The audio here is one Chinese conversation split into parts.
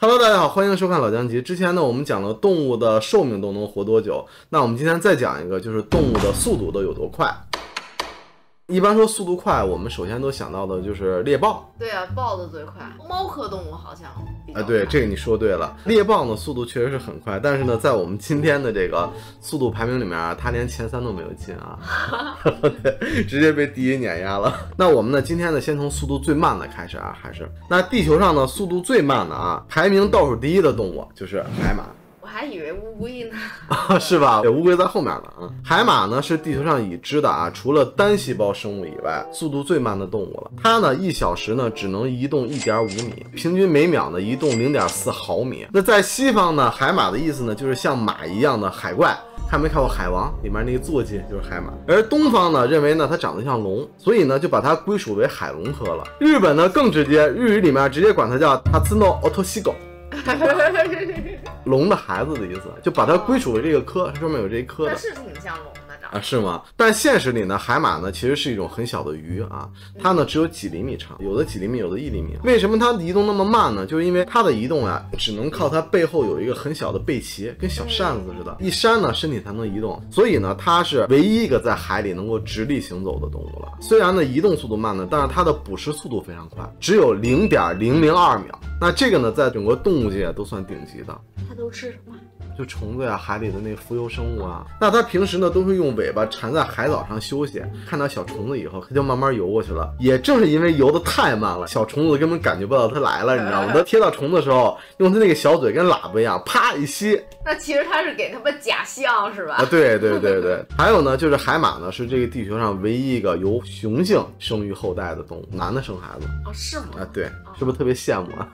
Hello， 大家好，欢迎收看老姜集。之前呢，我们讲了动物的寿命都能活多久，那我们今天再讲一个，就是动物的速度都有多快。一般说速度快，我们首先都想到的就是猎豹。对啊，豹子最快，猫科动物好像比较快。对，这个你说对了。猎豹呢，速度确实是很快，但是呢，在我们今天的这个速度排名里面啊，它连前3都没有进啊，对，直接被第一碾压了。那我们呢，今天呢，先从速度最慢的开始啊，还是那地球上呢，速度最慢的啊，排名倒数第一的动物就是海马。我还以为乌龟呢，是吧？对，乌龟在后面呢啊。海马呢是地球上已知的啊，除了单细胞生物以外，速度最慢的动物了。它呢1小时呢只能移动 1.5 米，平均每秒呢移动 0.4毫米。那在西方呢，海马的意思呢就是像马一样的海怪。看没看过《海王》里面那个坐骑就是海马，而东方呢认为呢它长得像龙，所以呢就把它归属为海龙科了。日本呢更直接，日语里面直接管它叫Tatsuno Otoshigo。龙的孩子的意思，就把它归属为这个科，它上面有这一科的。那是挺像龙的长啊，是吗？但现实里呢，海马呢其实是一种很小的鱼啊，它呢只有几厘米长，有的几厘米，有的1厘米。为什么它移动那么慢呢？就是因为它的移动啊，只能靠它背后有一个很小的背鳍，跟小扇子似的，一扇呢身体才能移动。所以呢，它是唯一一个在海里能够直立行走的动物了。虽然呢移动速度慢呢，但是它的捕食速度非常快，只有0.002秒。那这个呢，在整个动物界都算顶级的。它都吃什么？就虫子呀，海里的那个浮游生物啊。那它平时呢都会用尾巴缠在海藻上休息，看到小虫子以后，它就慢慢游过去了。也正是因为游得太慢了，小虫子根本感觉不到它来了，你知道吗？它贴到虫子的时候，用它那个小嘴跟喇叭一样，啪一吸。那其实它是给它们假象是吧？啊，对对对对。还有呢，就是海马呢是这个地球上唯一一个由雄性生育后代的动物，男的生孩子。哦，是吗？啊，对，是不是特别羡慕啊？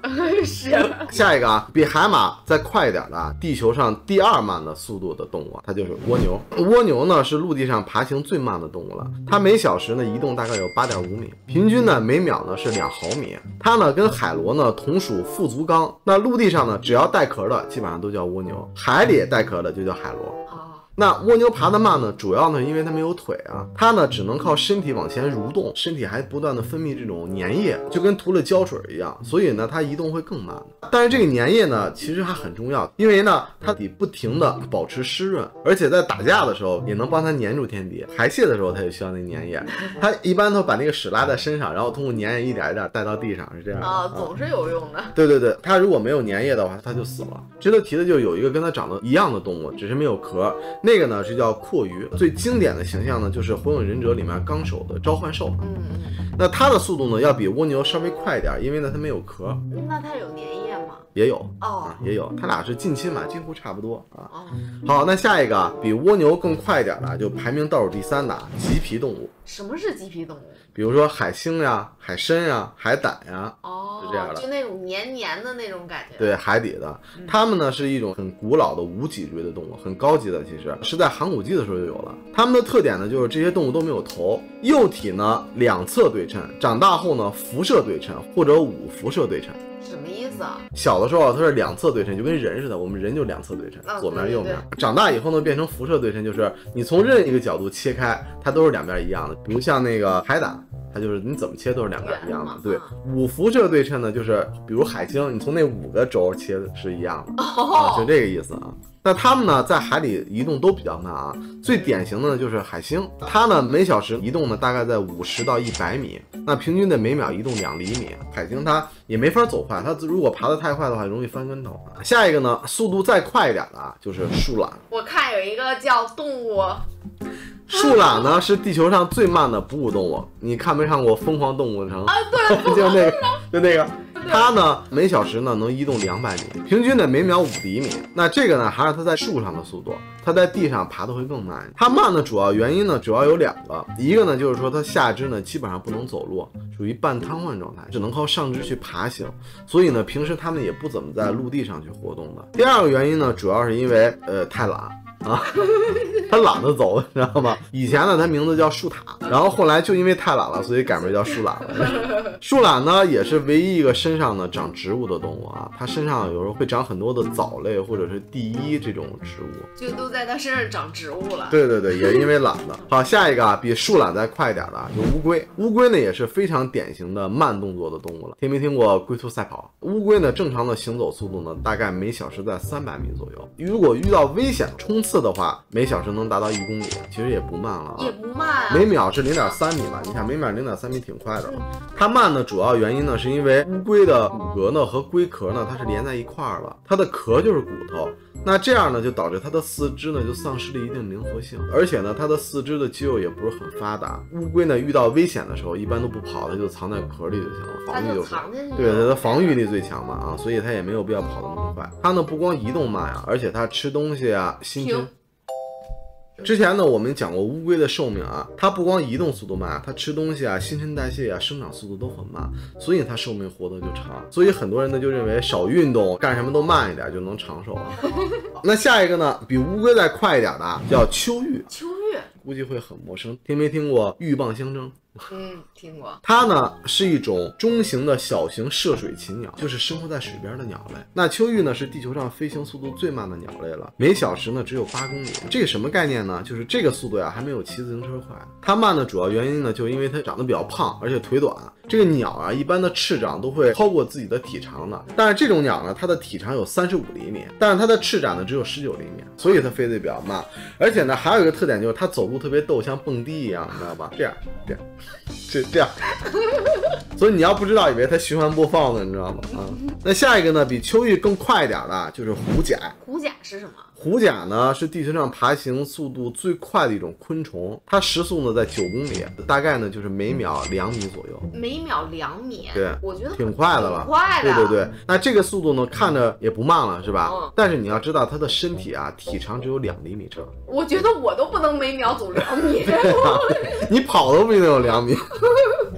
是。下一个啊，比海马再快一点的啊，地球上第2慢的速度的动物，它就是蜗牛。蜗牛呢是陆地上爬行最慢的动物了，它每小时呢移动大概有 8.5 米，平均呢每秒呢是2毫米。它呢跟海螺呢同属腹足纲。那陆地上呢只要带壳的基本上都叫蜗牛，海里带壳的就叫海螺。那蜗牛爬得慢呢，主要呢因为它没有腿啊，它呢只能靠身体往前蠕动，身体还不断的分泌这种粘液，就跟涂了胶水一样，所以呢它移动会更慢。但是这个粘液呢其实还很重要，因为呢它得不停的保持湿润，而且在打架的时候也能帮它粘住天敌，排泄的时候它也需要那粘液。它一般都把那个屎拉在身上，然后通过粘液一点一点带到地上，是这样的啊，总是有用的。对对对，它如果没有粘液的话，它就死了。值得提的就是有一个跟它长得一样的动物，只是没有壳，那个呢是叫阔鱼。最经典的形象呢就是《火影忍者》里面纲手的召唤兽。那它的速度呢要比蜗牛稍微快一点，因为呢它没有壳。那它有粘液吗？也有哦，也有，它俩是近亲嘛，几乎差不多啊。好，那下一个比蜗牛更快一点的，就排名倒数第3的棘皮动物。什么是棘皮动物？比如说海星呀、海参呀、海胆呀，是这样的，就那种黏黏的那种感觉。对，海底的，它们呢是一种很古老的无脊椎的动物，很高级的，其实是在寒武纪的时候就有了。它们的特点呢就是这些动物都没有头，幼体呢2侧对称，长大后呢辐射对称或者5辐射对称。什么意思啊？小的时候它是2侧对称，就跟人似的，我们人就2侧对称，左面右面。长大以后呢变成辐射对称，就是你从任意一个角度切开，它都是2边一样的。比如像那个海胆，它就是你怎么切都是2边一样的。对，5辐射对称呢，就是比如海星，你从那5个轴切是一样的啊，就这个意思啊。那它们呢在海里移动都比较慢啊，最典型的呢就是海星，它呢每小时移动呢大概在50到100米，那平均的每秒移动2厘米。海星它也没法走快，它如果爬得太快的话容易翻跟头。下一个呢速度再快一点的啊就是树懒。我看有一个叫动物树懒呢是地球上最慢的哺乳动物，你看没看过《疯狂动物城》？啊，对，就那个，它呢每小时呢能移动200米，平均的每秒5厘米。那这个呢还是它在树上的速度，它在地上爬的会更慢。它慢的主要原因呢主要有2个，一个呢就是说它下肢呢基本上不能走路，属于半瘫痪状态，只能靠上肢去爬行，所以呢平时它们也不怎么在陆地上去活动的。第2个原因呢主要是因为太懒。啊，他懒得走，你知道吗？以前呢，他名字叫树獭，然后后来就因为太懒了，所以改名叫树懒了。树懒呢，也是唯一一个身上呢长植物的动物啊，它身上有时候会长很多的藻类或者是地衣这种植物，就都在它身上长植物了。对对对，也因为懒的。好，下一个啊，比树懒再快一点的有乌龟。乌龟呢也是非常典型的慢动作的动物了。听没听过龟兔赛跑？乌龟呢正常的行走速度呢大概每小时在300米左右。如果遇到危险冲刺的话，每小时能达到1公里，其实也不慢了啊。也不慢啊。每秒是0.3米吧？你看每秒0.3米挺快的了。它慢呢，主要原因呢是因为乌龟的骨骼呢和龟壳呢它是连在一块儿了，它的壳就是骨头。那这样呢，就导致它的四肢呢就丧失了一定灵活性，而且呢，它的四肢的肌肉也不是很发达。乌龟呢遇到危险的时候，一般都不跑，它就藏在壳里就行了，防御就藏进去。对，它的防御力最强嘛啊，所以它也没有必要跑得那么快。它呢不光移动慢呀，而且它吃东西啊，新陈。之前呢，我们讲过乌龟的寿命啊，它不光移动速度慢，它吃东西啊、新陈代谢啊、生长速度都很慢，所以它寿命活得就长。所以很多人呢就认为少运动，干什么都慢一点就能长寿啊。那下一个呢，比乌龟再快一点的叫秋玉。秋玉估计会很陌生，听没听过鹬蚌相争？听过。它呢是一种中型的小型涉水禽鸟，就是生活在水边的鸟类。那秋玉呢是地球上飞行速度最慢的鸟类了，每小时呢只有8公里。这个什么概念呢？就是这个速度呀还没有骑自行车快。它慢的主要原因呢，就因为它长得比较胖，而且腿短。这个鸟啊，一般的翅长都会超过自己的体长的，但是这种鸟呢，它的体长有35厘米，但是它的翅展呢只有19厘米，所以它飞得比较慢。而且呢，还有一个特点就是它走路特别逗，像蹦迪一样，你知道吧？这样。这样，所以你要不知道，以为它循环播放呢，你知道吗？啊，那下一个呢，比秋玉更快一点的就是虎甲。虎甲是什么？虎甲呢是地球上爬行速度最快的一种昆虫，它时速呢在9公里，大概呢就是每秒2米左右。每秒2米，对，我觉得挺快的了。快的，对对对。那这个速度呢看着也不慢了，是吧？但是你要知道它的身体啊，体长只有2厘米长。我觉得我都不能每秒走2米。你跑都不一定有2米。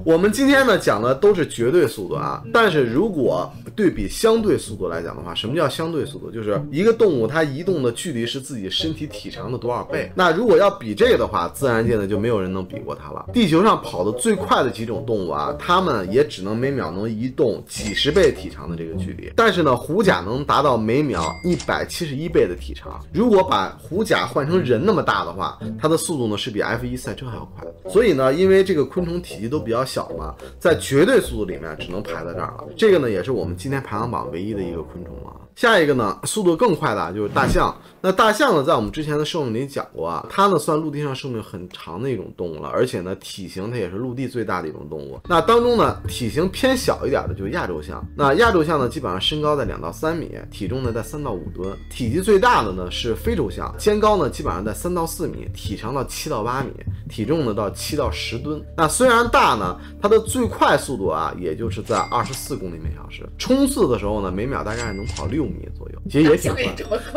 我们今天呢讲的都是绝对速度啊，但是如果对比相对速度来讲的话，什么叫相对速度？就是一个动物它移动的距离是自己身体体长的多少倍。那如果要比这个的话，自然界呢就没有人能比过它了。地球上跑得最快的几种动物啊，它们也只能每秒能移动几十倍体长的这个距离。但是呢，虎甲能达到每秒171倍的体长。如果把虎甲换成人那么大的话，它的速度呢是比 F1 赛车还要快。所以呢，因为这个昆虫体积都比较小嘛，在绝对速度里面只能排在这儿了。这个呢也是我们今天排行榜唯一的一个昆虫了。下一个呢，速度更快的就是大象。那大象呢，在我们之前的寿命里讲过啊，它呢算陆地上寿命很长的一种动物了，而且呢体型它也是陆地最大的一种动物。那当中呢，体型偏小一点的就是亚洲象。那亚洲象呢，基本上身高在2到3米，体重呢在3到5吨。体积最大的呢是非洲象，肩高呢基本上在3到4米，体长到7到8米，体重呢到7到10吨。那虽然大呢，它的最快速度啊，也就是在24公里每小时。冲刺的时候呢，每秒大概能跑6米左右，其实也挺快。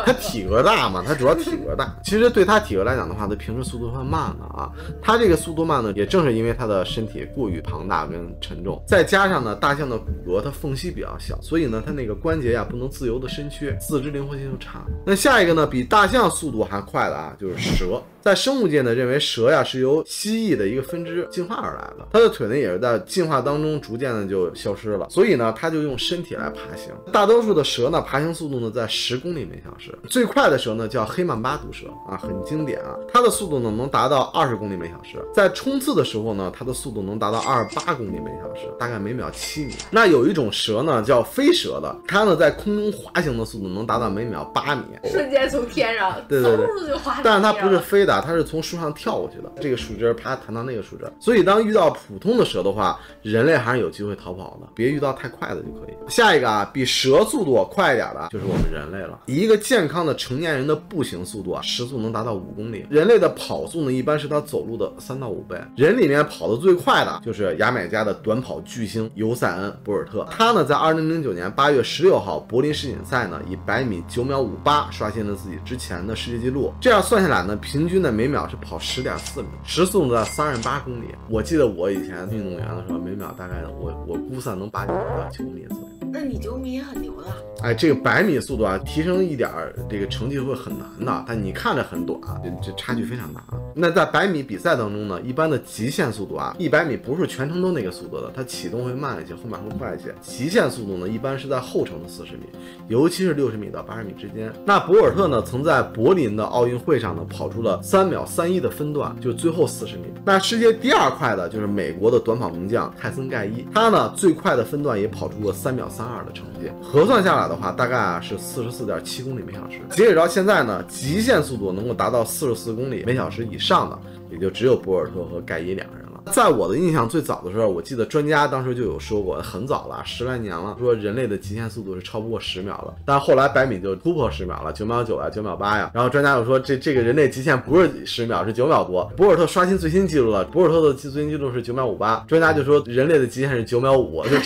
它体格大嘛，它主要体格大。其实对它体格来讲的话，它平时速度会慢的啊。它这个速度慢呢，也正是因为它的身体过于庞大跟沉重，再加上呢，大象的骨骼它缝隙比较小，所以呢，它那个关节呀不能自由的伸屈，四肢灵活性就差。那下一个呢，比大象速度还快的啊，就是蛇。在生物界呢，认为蛇呀是由蜥蜴的一个分支进化而来的，它的腿呢也是在进化当中逐渐的就消失了，所以呢，它就用身体来爬行。大多数的蛇呢，爬行速度呢在10公里每小时，最快的蛇呢叫黑曼巴毒蛇啊，很经典啊，它的速度呢能达到20公里每小时，在冲刺的时候呢，它的速度能达到28公里每小时，大概每秒7米。那有一种蛇呢叫飞蛇的，它呢在空中滑行的速度能达到每秒8米，瞬间从天上对对对就滑，但是它不是飞的，它是从树上跳过去的，这个树枝啪弹到那个树枝，所以当遇到普通的蛇的话，人类还是有机会逃跑的，别遇到太快的就可以。下一个啊，比蛇速度快一点的就是我们人类了。以一个健康的成年人的步行速度啊，时速能达到5公里，人类的跑速呢一般是他走路的3到5倍。人里面跑得最快的就是牙买加的短跑巨星尤塞恩·博尔特，他呢在2009年8月16号柏林世锦赛呢以100米9秒58刷新了自己之前的世界纪录，这样算下来呢，平均的每秒是跑10.4米，时速呢在38公里。我记得我以前运动员的时候，每秒大概我估算能把你到9米左右。那你9米也很牛的。哎，这个100米速度啊，提升一点这个成绩会很难的，但你看着很短，这差距非常大啊。那在100米比赛当中呢，一般的极限速度啊，100米不是全程都那个速度的，它启动会慢一些，后面会快一些。极限速度呢，一般是在后程的40米，尤其是60米到80米之间。那博尔特呢，曾在柏林的奥运会上呢，跑出了3秒31的分段，就是最后40米。那世界第2快的就是美国的短跑名将泰森盖伊，他呢最快的分段也跑出过3秒32的成绩，核算下来的话，大概是44.7公里每小时。截止到现在呢，极限速度能够达到44公里每小时以上的，也就只有博尔特和盖伊2个人了。在我的印象最早的时候，我记得专家当时就有说过，很早了，10来年了，说人类的极限速度是超不过10秒了。但后来100米就突破10秒了，9秒9呀，9秒8呀。然后专家又说这个人类极限不是10秒，是9秒多。博尔特刷新最新记录了，博尔特的最新记录是9秒58，专家就说人类的极限是9秒5，就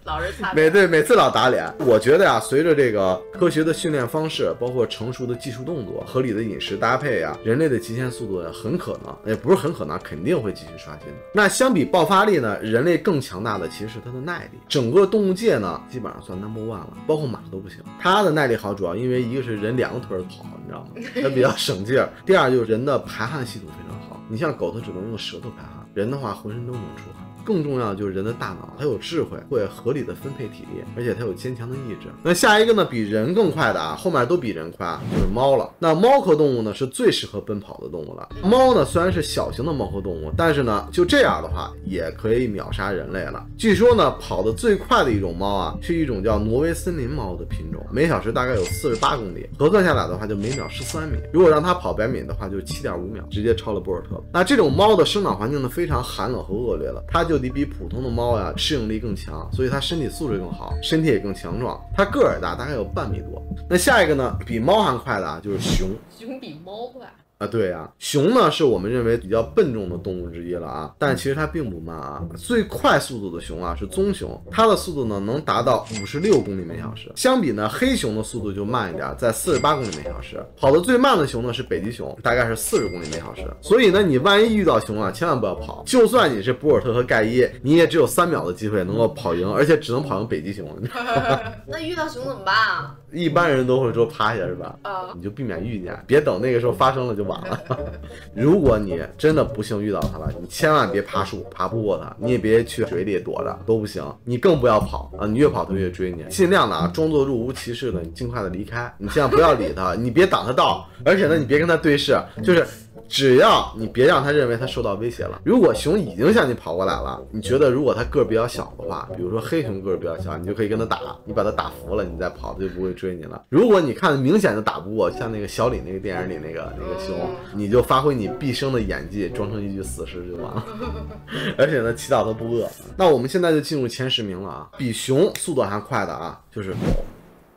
老是擦每次老打脸。我觉得呀，随着这个科学的训练方式，包括成熟的技术动作、合理的饮食搭配呀，人类的极限速度很可能，也不是很可能，肯定会继续刷新的。那相比爆发力呢，人类更强大的其实是它的耐力。整个动物界呢，基本上算 No.1 了，包括马都不行。它的耐力好，主要因为一个是人2个腿跑，你知道吗？它比较省劲儿。第二就是人的排汗系统非常好，你像狗它只能用舌头排汗，人的话浑身都能出汗。更重要的就是人的大脑，它有智慧，会合理的分配体力，而且它有坚强的意志。那下一个呢，比人更快的啊，后面都比人快啊，就是猫了。那猫科动物呢，是最适合奔跑的动物了。猫呢，虽然是小型的猫科动物，但是呢，就这样的话，也可以秒杀人类了。据说呢，跑得最快的一种猫啊，是一种叫挪威森林猫的品种，每小时大概有48公里，核算下来的话，就每秒13米。如果让它跑100米的话，就是7.5秒，直接超了博尔特。那这种猫的生长环境呢，非常寒冷和恶劣了，它就得比普通的猫呀适应力更强，所以它身体素质更好，身体也更强壮，它个儿大，大概有半米多。那下一个呢，比猫还快的啊，就是熊。熊比猫快啊，对啊，熊呢是我们认为比较笨重的动物之一了啊，但其实它并不慢啊。最快速度的熊啊是棕熊，它的速度呢能达到56公里每小时。相比呢，黑熊的速度就慢一点，在48公里每小时。跑得最慢的熊呢是北极熊，大概是40公里每小时。所以呢，你万一遇到熊啊，千万不要跑。就算你是博尔特和盖伊，你也只有3秒的机会能够跑赢，而且只能跑赢北极熊。那遇到熊怎么办啊？一般人都会说趴下是吧？你就避免遇见，别等那个时候发生了就晚了。如果你真的不幸遇到它了，你千万别爬树，爬不过它，你也别去水里躲着，都不行。你更不要跑啊！你越跑它越追你，尽量的啊，装作若无其事的，你尽快的离开，你千万不要理它，你别挡它道，而且呢，你别跟它对视，就是只要你别让他认为他受到威胁了。如果熊已经向你跑过来了，你觉得如果他个儿比较小的话，比如说黑熊个儿比较小，你就可以跟他打，你把他打服了，你再跑，他就不会追你了。如果你看明显就打不过，像那个小李那个电影里那个熊，你就发挥你毕生的演技，装成一具死尸就完了。而且呢，祈祷他不饿。那我们现在就进入前10名了啊，比熊速度还快的啊，就是狗。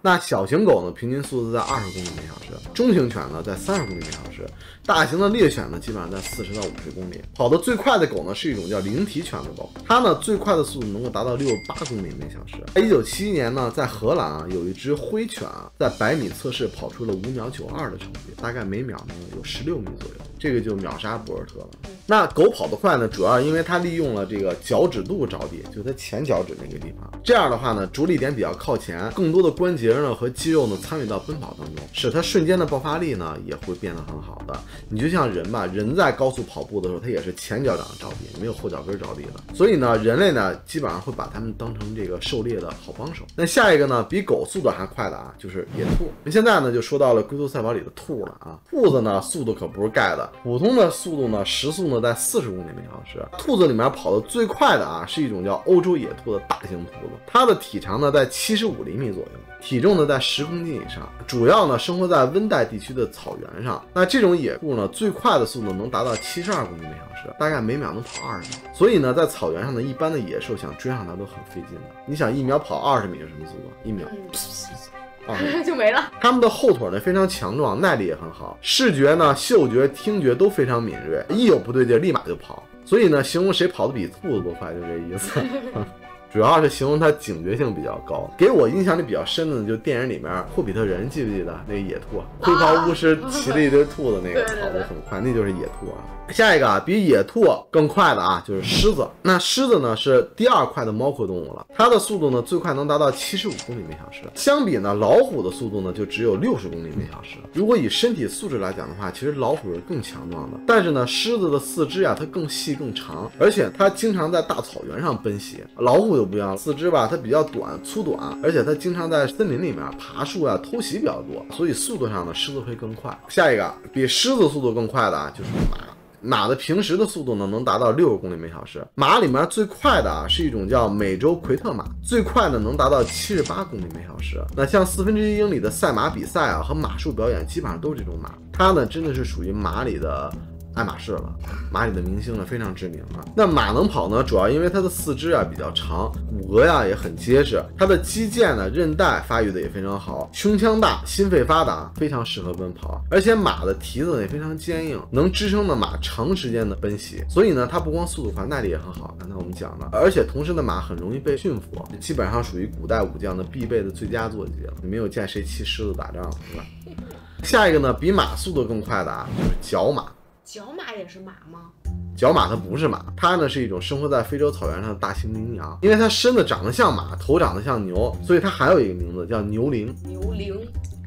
那小型狗呢，平均速度在20公里每小时，中型犬呢在30公里每小时，大型的猎犬呢基本上在40到50公里。跑得最快的狗呢是一种叫灵缇犬的狗，它呢最快的速度能够达到68公里每小时。1971年呢，在荷兰啊有一只灰犬啊，在100米测试跑出了5秒92的成绩，大概每秒呢有16米左右，这个就秒杀博尔特了。那狗跑得快呢，主要因为它利用了这个脚趾肚着地，就它前脚趾那个地方，这样的话呢，着力点比较靠前，更多的关节呢和肌肉呢参与到奔跑当中，使它瞬间的爆发力呢也会变得很好的。你就像人吧，人在高速跑步的时候，它也是前脚掌着地，没有后脚跟着地的。所以呢，人类呢基本上会把它们当成这个狩猎的好帮手。那下一个呢，比狗速度还快的啊，就是野兔。那现在呢就说到了龟兔赛跑里的兔了啊，兔子呢速度可不是盖的，普通的速度呢时速呢在40公里每小时。兔子里面跑得最快的啊是一种叫欧洲野兔的大型兔子，它的体长呢在75厘米左右，体重呢在10公斤以上，主要呢生活在温带地区的草原上。那这种野兔呢最快的速度能达到72公里每小时，大概每秒能跑20米。所以呢在草原上呢，一般的野兽想追上它都很费劲的。你想1秒跑20米是什么速度？1秒就没了。它们的后腿呢非常强壮，耐力也很好，视觉呢、嗅觉、听觉都非常敏锐，一有不对劲立马就跑。所以呢，形容谁跑得比兔子都快，就这意思。主要是形容它警觉性比较高。给我印象里比较深的，就电影里面霍比特人，记不记得那个野兔？灰袍巫师骑了一堆兔子，那个跑得很快，那就是野兔啊。下一个啊，比野兔更快的啊，就是狮子。那狮子呢是第2快的猫科动物了，它的速度呢最快能达到75公里每小时。相比呢，老虎的速度呢就只有60公里每小时。如果以身体素质来讲的话，其实老虎是更强壮的，但是呢，狮子的四肢啊它更细更长，而且它经常在大草原上奔袭。老虎就不一样，四肢吧它比较粗短，而且它经常在森林里面爬树啊偷袭比较多，所以速度上呢狮子会更快。下一个比狮子速度更快的啊就是马。马的平时的速度呢能达到60公里每小时，马里面最快的啊是一种叫美洲奎特马，最快呢能达到78公里每小时。那像1/4英里的赛马比赛啊和马术表演基本上都是这种马，它呢真的是属于马里的爱马仕了，马里的明星了，非常知名啊。那马能跑呢，主要因为它的四肢啊比较长，骨骼呀也很结实，它的肌腱呢韧带发育的也非常好，胸腔大，心肺发达，非常适合奔跑。而且马的蹄子也非常坚硬，能支撑的马长时间的奔袭，所以呢它不光速度快，耐力也很好。刚才我们讲了，而且同时的马很容易被驯服，基本上属于古代武将的必备的最佳坐骑了。你没有见谁骑狮子打仗是吧？下一个呢，比马速度更快的啊，就是角马。角马也是马吗？角马它不是马，它呢是一种生活在非洲草原上的大型羚羊，因为它身子长得像马，头长得像牛，所以它还有一个名字叫牛羚。牛羚。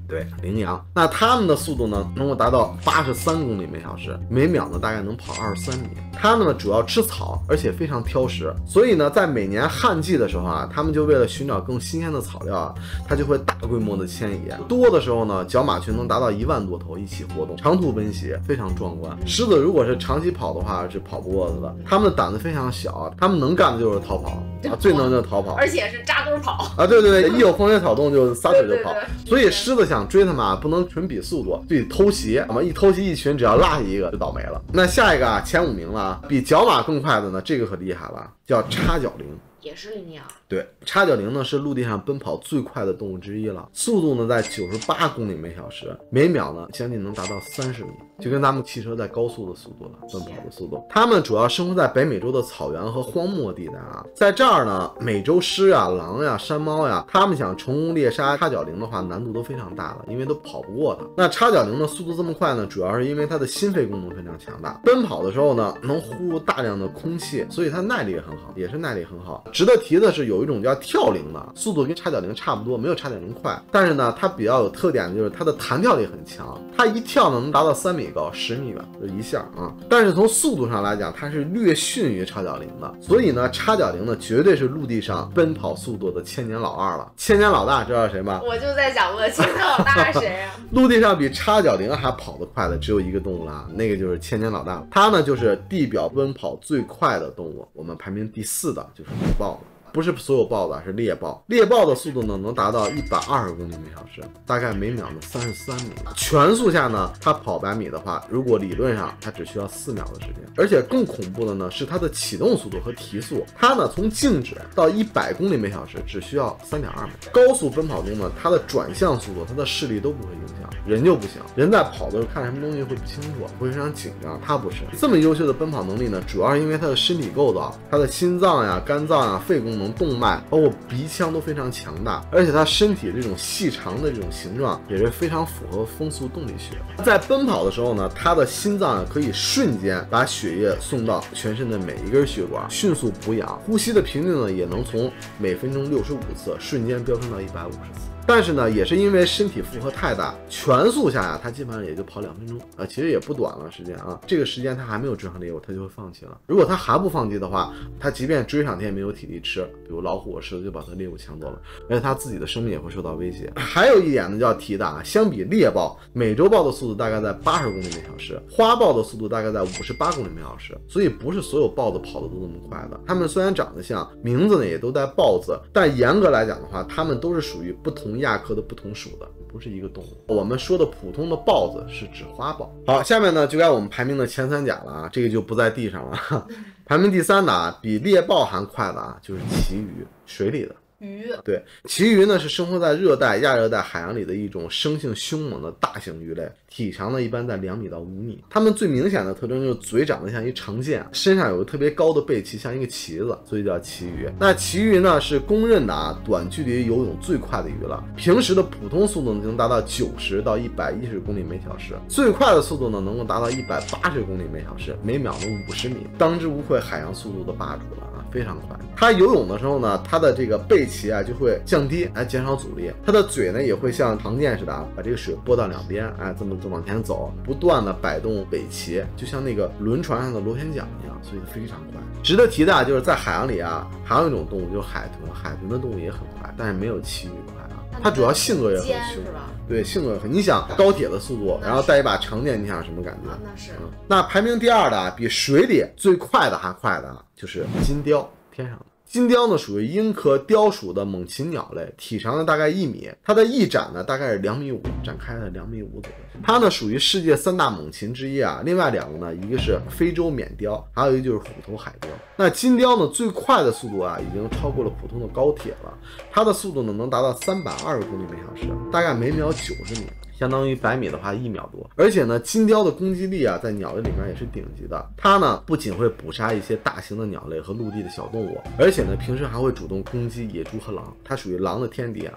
对，羚羊。那它们的速度呢能够达到83公里每小时，每秒呢大概能跑23米。它们呢主要吃草，而且非常挑食，所以呢在每年旱季的时候啊，它们就为了寻找更新鲜的草料啊，它就会大规模的迁移。多的时候呢，角马群能达到1万多头一起活动，长途奔袭，非常壮观。狮子如果是长期跑的话是跑不过的，它们的胆子非常小，它们能干的就是逃跑啊，最能就是逃跑，而且是扎堆跑啊，对对对，一有风吹草动就撒腿就跑。所以狮子想追它们啊，不能纯比速度，就得偷袭，一偷袭一群，只要落下一个就倒霉了。那下一个啊，前5名了，比角马更快的呢，这个可厉害了，叫叉角羚。也是羚羊。对，叉角羚呢是陆地上奔跑最快的动物之一了，速度呢在98公里每小时，每秒呢将近能达到30米，就跟咱们汽车在高速的速度了，奔跑的速度。它们主要生活在北美洲的草原和荒漠地带啊，在这儿呢，美洲狮啊、狼呀、山猫呀，它们想成功猎杀叉角羚的话，难度都非常大的，因为都跑不过它。那叉角羚的速度这么快呢，主要是因为它的心肺功能非常强大，奔跑的时候呢能呼入大量的空气，所以它耐力也很好，也是耐力很好。值得提的是，有一种叫跳羚的，速度跟叉角羚差不多，没有叉角羚快，但是呢，它比较有特点的就是它的弹跳力很强，它一跳呢能达到3米高，10米吧，就一下啊。但是从速度上来讲，它是略逊于叉角羚的，所以呢，叉角羚呢绝对是陆地上奔跑速度的千年老二了。千年老大知道谁吗？我就在想问，千年老大是谁啊？陆地上比叉角羚还跑得快的只有一个动物了，那个就是千年老大。它呢就是地表奔跑最快的动物，我们排名第4的就是豹子。不是所有豹子，是猎豹。猎豹的速度呢能达到120公里每小时，大概每秒呢33米。全速下呢，它跑100米的话，如果理论上它只需要4秒的时间。而且更恐怖的呢是它的启动速度和提速，它呢从静止到100公里每小时只需要3.2秒。高速奔跑中呢，它的转向速度、它的视力都不会影响，人就不行。人在跑的时候看什么东西会不清楚，会非常紧张，它不是。这么优秀的奔跑能力呢，主要是因为它的身体构造，它的心脏呀、肝脏呀、肺功能、动脉包括鼻腔都非常强大，而且它身体这种细长的这种形状也是非常符合风速动力学。在奔跑的时候呢，它的心脏可以瞬间把血液送到全身的每一根血管，迅速补养，呼吸的频率呢也能从每分钟65次瞬间飙升到150次。但是呢，也是因为身体负荷太大，全速下呀，它基本上也就跑2分钟啊，其实也不短了时间啊。这个时间它还没有追上猎物，它就会放弃了。如果它还不放弃的话，它即便追上它也没有体力吃，比如老虎、狮子就把它猎物抢走了，而且它自己的生命也会受到威胁。还有一点呢，就要提的啊，相比猎豹，美洲豹的速度大概在80公里每小时，花豹的速度大概在58公里每小时，所以不是所有豹子跑得都那么快的。它们虽然长得像，名字呢也都带豹字，但严格来讲的话，它们都是属于不同亚科的不同属的，不是一个动物。我们说的普通的豹子是指花豹。好，下面呢就该我们排名的前3甲了啊，这个就不在地上了。排名第3的啊，比猎豹还快的啊，就是旗鱼，水里的。鱼。对，旗鱼呢是生活在热带、亚热带海洋里的一种生性凶猛的大型鱼类，体长呢一般在2米到5米。它们最明显的特征就是嘴长得像一长剑，身上有个特别高的背鳍，像一个旗子，所以叫旗鱼。那旗鱼呢是公认的短距离游泳最快的鱼了，平时的普通速度能达到90到110公里每小时，最快的速度呢能够达到180公里每小时，每秒的50米，当之无愧海洋速度的霸主了啊，非常快。它游泳的时候呢，它的这个背鳍就会降低，减少阻力。它的嘴呢也会像长剑似的把这个水拨到两边，这么往前走，不断的摆动尾鳍，就像那个轮船上的螺旋桨一样，所以非常快。值得提的就是在海洋里还有一种动物就是海豚，海豚的动物也很快，但是没有旗鱼快它主要性格也很凶，对，性格很。你想高铁的速度，然后带一把长剑，你想什么感觉？那是。那排名第2的比水里最快的还快的就是金雕，天上的。金雕呢属于鹰科雕属的猛禽鸟类，体长呢大概1米，它的翼展呢大概是2.5米，展开了2.5米左右。它呢属于世界3大猛禽之一另外2个呢，一个是非洲缅雕，还有一个就是虎头海雕。那金雕呢最快的速度已经超过了普通的高铁了，它的速度呢能达到320公里每小时，大概每秒90米。相当于100米的话1秒多，而且呢，金雕的攻击力在鸟类里面也是顶级的。它呢不仅会捕杀一些大型的鸟类和陆地的小动物，而且呢平时还会主动攻击野猪和狼，它属于狼的天敌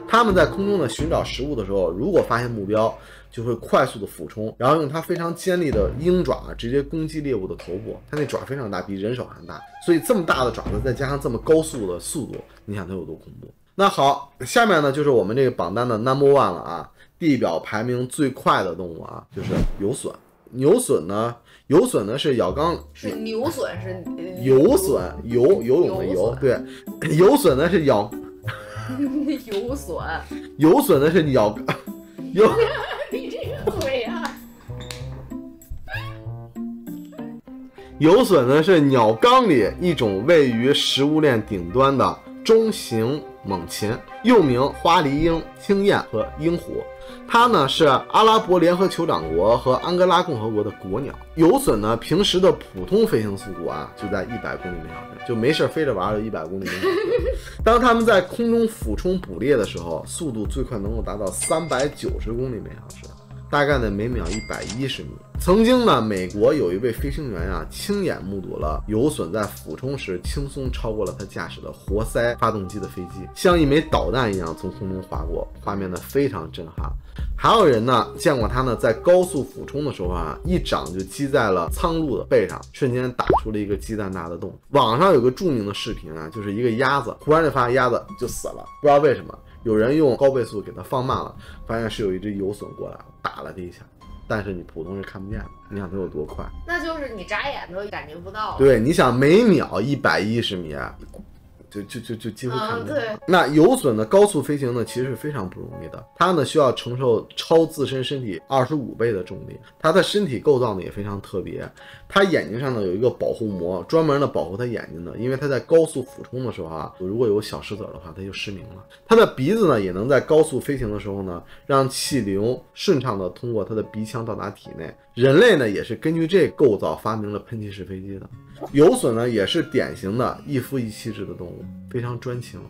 它们在空中呢寻找食物的时候，如果发现目标，就会快速的俯冲，然后用它非常尖利的鹰爪直接攻击猎物的头部。它那爪非常大，比人手还大，所以这么大的爪子再加上这么高速的速度，你想它有多恐怖？那好，下面呢就是我们这个榜单的 No.1 了地表排名最快的动物就是游隼。游隼呢是咬缸，是牛隼，是游隼，游泳的游，对，游隼呢是咬游隼，游隼呢是咬游，你这个嘴游隼呢是鸟纲里一种位于食物链顶端的中型猛禽，又名花梨鹰、青雁和鹰虎。它呢是阿拉伯联合酋长国和安哥拉共和国的国鸟。游隼呢平时的普通飞行速度就在100公里每小时，就没事飞着玩就100公里每小时。当它们在空中俯冲捕猎的时候，速度最快能够达到390公里每小时，大概呢每秒110米。曾经呢，美国有一位飞行员亲眼目睹了游隼在俯冲时轻松超过了他驾驶的活塞发动机的飞机，像一枚导弹一样从空中划过，画面呢非常震撼。还有人呢见过他呢在高速俯冲的时候一掌就击在了苍鹭的背上，瞬间打出了一个鸡蛋大的洞。网上有个著名的视频就是一个鸭子忽然就发现鸭子就死了，不知道为什么，有人用高倍速给它放慢了，发现是有一只游隼过来打了它一下，但是你普通人看不见的，你想它有多快？那就是你眨眼都感觉不到。对，你想每秒110米就几乎看不见。对。那游隼的高速飞行呢，其实是非常不容易的。它呢需要承受超自身身体25倍的重力。它的身体构造呢也非常特别，它眼睛上呢有一个保护膜，专门的保护它眼睛的，因为它在高速俯冲的时候如果有小石子的话，它就失明了。它的鼻子呢也能在高速飞行的时候呢，让气流顺畅的通过它的鼻腔到达体内。人类呢也是根据这构造发明了喷气式飞机的。游隼呢也是典型的一夫一妻制的动物，非常专情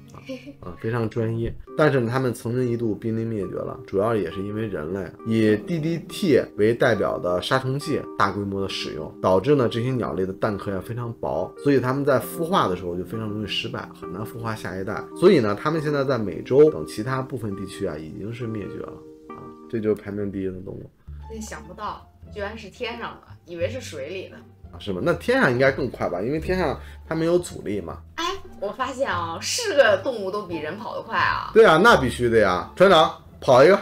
非常专一。但是他们曾经一度濒临灭绝了，主要也是因为人类以 DDT 为代表的杀虫剂大规模的使用，导致呢这些鸟类的蛋壳非常薄，所以它们在孵化的时候就非常容易失败，很难孵化下一代。所以呢它们现在在美洲等其他部分地区已经是灭绝了这就是排名第1的动物。想不到居然是天上的，以为是水里的是吗？那天上应该更快吧，因为天上它没有阻力嘛。我发现是个动物都比人跑得快对啊，那必须的呀。船长跑一个。